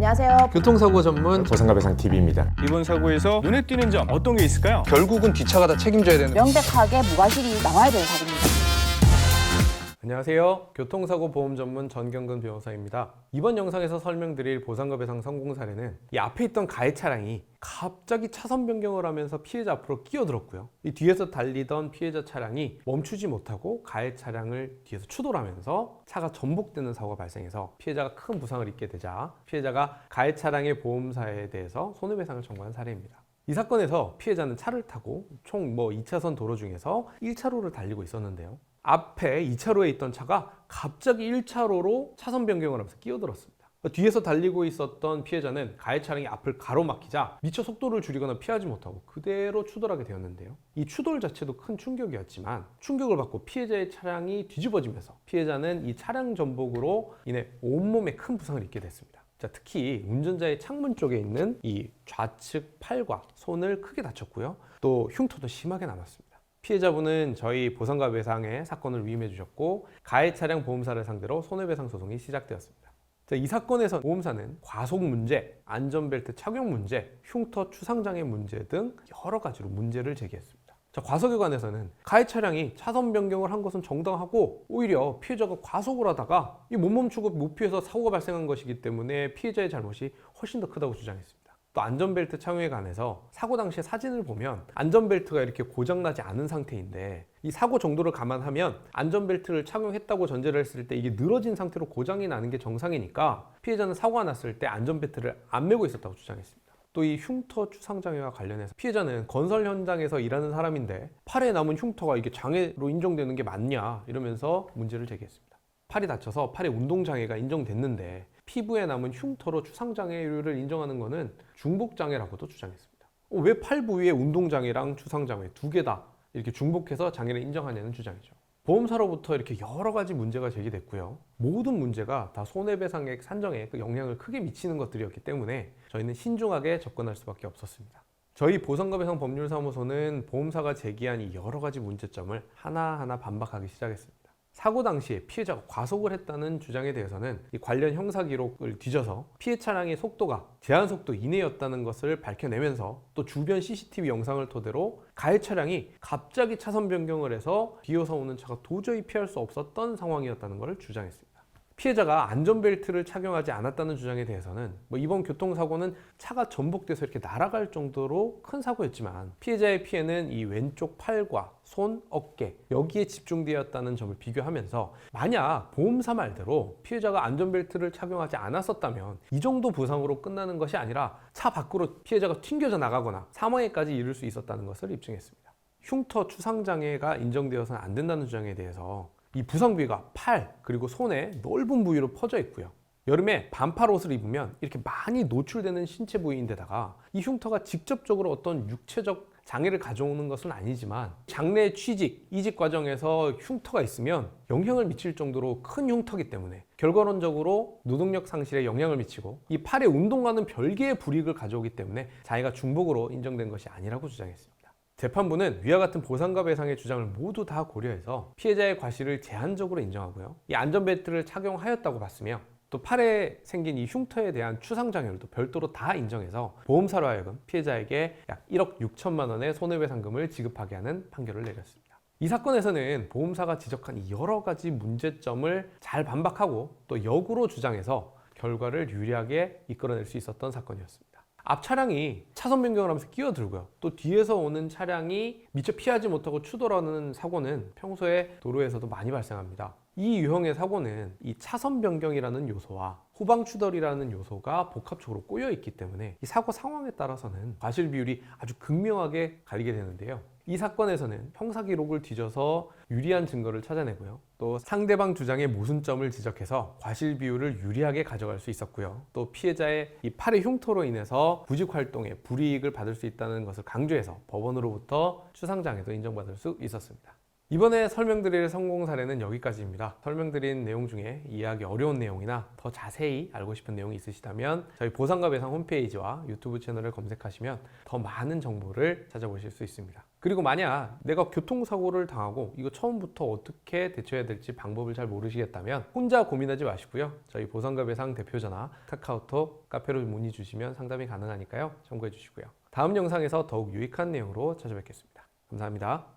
안녕하세요. 교통사고 전문 보상가배상TV입니다. 이번 사고에서 눈에 띄는 점 어떤 게 있을까요? 결국은 뒷차가 다 책임져야 되는. 명백하게 무과실이 나와야 되는 사고입니다. 안녕하세요. 교통사고 보험 전문 전경근 변호사입니다. 이번 영상에서 설명드릴 보상과 배상 성공 사례는 이 앞에 있던 가해 차량이 갑자기 차선 변경을 하면서 피해자 앞으로 끼어들었고요. 이 뒤에서 달리던 피해자 차량이 멈추지 못하고 가해 차량을 뒤에서 추돌하면서 차가 전복되는 사고가 발생해서 피해자가 큰 부상을 입게 되자 피해자가 가해 차량의 보험사에 대해서 손해배상을 청구한 사례입니다. 이 사건에서 피해자는 차를 타고 총 2차선 도로 중에서 1차로를 달리고 있었는데요. 앞에 2차로에 있던 차가 갑자기 1차로로 차선 변경을 하면서 끼어들었습니다. 뒤에서 달리고 있었던 피해자는 가해 차량이 앞을 가로막히자 미처 속도를 줄이거나 피하지 못하고 그대로 추돌하게 되었는데요. 이 추돌 자체도 큰 충격이었지만 충격을 받고 피해자의 차량이 뒤집어지면서 피해자는 이 차량 전복으로 인해 온몸에 큰 부상을 입게 됐습니다. 자, 특히 운전자의 창문 쪽에 있는 이 좌측 팔과 손을 크게 다쳤고요. 또 흉터도 심하게 남았습니다. 피해자분은 저희 보상과 배상의 사건을 위임해 주셨고 가해 차량 보험사를 상대로 손해배상 소송이 시작되었습니다. 자, 이 사건에서 보험사는 과속 문제, 안전벨트 착용 문제, 흉터 추상장애 문제 등 여러 가지로 문제를 제기했습니다. 자, 과속에 관해서는 가해 차량이 차선 변경을 한 것은 정당하고 오히려 피해자가 과속을 하다가 못 멈추고 못 피해서 사고가 발생한 것이기 때문에 피해자의 잘못이 훨씬 더 크다고 주장했습니다. 또 안전벨트 착용에 관해서 사고 당시의 사진을 보면 안전벨트가 이렇게 고장나지 않은 상태인데 이 사고 정도를 감안하면 안전벨트를 착용했다고 전제를 했을 때 이게 늘어진 상태로 고장이 나는 게 정상이니까 피해자는 사고가 났을 때 안전벨트를 안 매고 있었다고 주장했습니다. 또 이 흉터 추상장애와 관련해서 피해자는 건설 현장에서 일하는 사람인데 팔에 남은 흉터가 이게 장애로 인정되는 게 맞냐 이러면서 문제를 제기했습니다. 팔이 다쳐서 팔에 운동장애가 인정됐는데 피부에 남은 흉터로 추상장애를 인정하는 것은 중복장애라고도 주장했습니다. 왜 팔 부위에 운동장애랑 추상장애 두 개 다 이렇게 중복해서 장애를 인정하냐는 주장이죠. 보험사로부터 이렇게 여러 가지 문제가 제기됐고요. 모든 문제가 다 손해배상액 산정에 영향을 크게 미치는 것들이었기 때문에 저희는 신중하게 접근할 수밖에 없었습니다. 저희 보상과 배상 법률사무소는 보험사가 제기한 이 여러 가지 문제점을 하나하나 반박하기 시작했습니다. 사고 당시에 피해자가 과속을 했다는 주장에 대해서는 이 관련 형사 기록을 뒤져서 피해 차량의 속도가 제한 속도 이내였다는 것을 밝혀내면서 또 주변 CCTV 영상을 토대로 가해 차량이 갑자기 차선 변경을 해서 뒤어서 오는 차가 도저히 피할 수 없었던 상황이었다는 것을 주장했습니다. 피해자가 안전벨트를 착용하지 않았다는 주장에 대해서는 이번 교통사고는 차가 전복돼서 이렇게 날아갈 정도로 큰 사고였지만 피해자의 피해는 이 왼쪽 팔과 손, 어깨 여기에 집중되었다는 점을 비교하면서 만약 보험사 말대로 피해자가 안전벨트를 착용하지 않았었다면 이 정도 부상으로 끝나는 것이 아니라 차 밖으로 피해자가 튕겨져 나가거나 사망에까지 이를 수 있었다는 것을 입증했습니다. 흉터 추상장애가 인정되어서는 안 된다는 주장에 대해서 이 부상 부위가 팔 그리고 손에 넓은 부위로 퍼져 있고요. 여름에 반팔 옷을 입으면 이렇게 많이 노출되는 신체 부위인데다가 이 흉터가 직접적으로 어떤 육체적 장애를 가져오는 것은 아니지만 장내 취직, 이직 과정에서 흉터가 있으면 영향을 미칠 정도로 큰 흉터이기 때문에 결과론적으로 노동력 상실에 영향을 미치고 이 팔의 운동과는 별개의 불이익을 가져오기 때문에 장애가 중복으로 인정된 것이 아니라고 주장했습니다. 재판부는 위와 같은 보상과 배상의 주장을 모두 다 고려해서 피해자의 과실을 제한적으로 인정하고요. 이 안전벨트를 착용하였다고 봤으며 또 팔에 생긴 이 흉터에 대한 추상장애를 별도로 다 인정해서 보험사로 하여금 피해자에게 약 1억 6천만 원의 손해배상금을 지급하게 하는 판결을 내렸습니다. 이 사건에서는 보험사가 지적한 이 여러 가지 문제점을 잘 반박하고 또 역으로 주장해서 결과를 유리하게 이끌어낼 수 있었던 사건이었습니다. 앞 차량이 차선 변경을 하면서 끼어들고요. 또 뒤에서 오는 차량이 미처 피하지 못하고 추돌하는 사고는 평소에 도로에서도 많이 발생합니다. 이 유형의 사고는 이 차선 변경이라는 요소와 후방 추돌이라는 요소가 복합적으로 꼬여 있기 때문에 이 사고 상황에 따라서는 과실 비율이 아주 극명하게 갈리게 되는데요. 이 사건에서는 형사 기록을 뒤져서 유리한 증거를 찾아내고요. 또 상대방 주장의 모순점을 지적해서 과실 비율을 유리하게 가져갈 수 있었고요. 또 피해자의 이 팔의 흉터로 인해서 구직 활동에 불이익을 받을 수 있다는 것을 강조해서 법원으로부터 추상장애도 인정받을 수 있었습니다. 이번에 설명드릴 성공 사례는 여기까지입니다. 설명드린 내용 중에 이해하기 어려운 내용이나 더 자세히 알고 싶은 내용이 있으시다면 저희 보상과 배상 홈페이지와 유튜브 채널을 검색하시면 더 많은 정보를 찾아보실 수 있습니다. 그리고 만약 내가 교통사고를 당하고 이거 처음부터 어떻게 대처해야 될지 방법을 잘 모르시겠다면 혼자 고민하지 마시고요. 저희 보상과 배상 대표전화, 카카오톡, 카페로 문의 주시면 상담이 가능하니까요. 참고해 주시고요. 다음 영상에서 더욱 유익한 내용으로 찾아뵙겠습니다. 감사합니다.